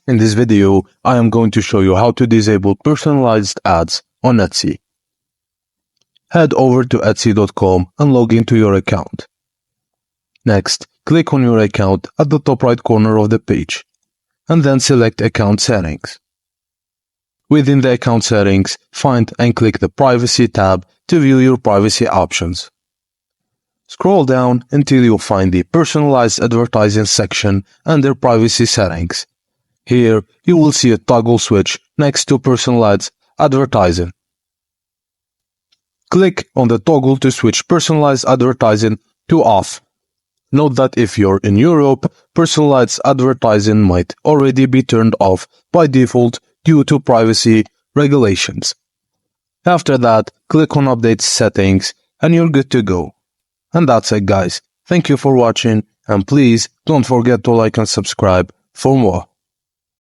In this video, I am going to show you how to disable personalized ads on Etsy. Head over to Etsy.com and log into your account. Next, click on your account at the top right corner of the page, and then select Account Settings. Within the Account Settings, find and click the Privacy tab to view your privacy options. Scroll down until you find the Personalized Advertising section under Privacy Settings. Here, you will see a toggle switch next to Personalized Advertising. Click on the toggle to switch Personalized Advertising to Off. Note that if you're in Europe, Personalized Advertising might already be turned off by default due to privacy regulations. After that, click on Update Settings and you're good to go. And that's it, guys. Thank you for watching, and please don't forget to like and subscribe for more.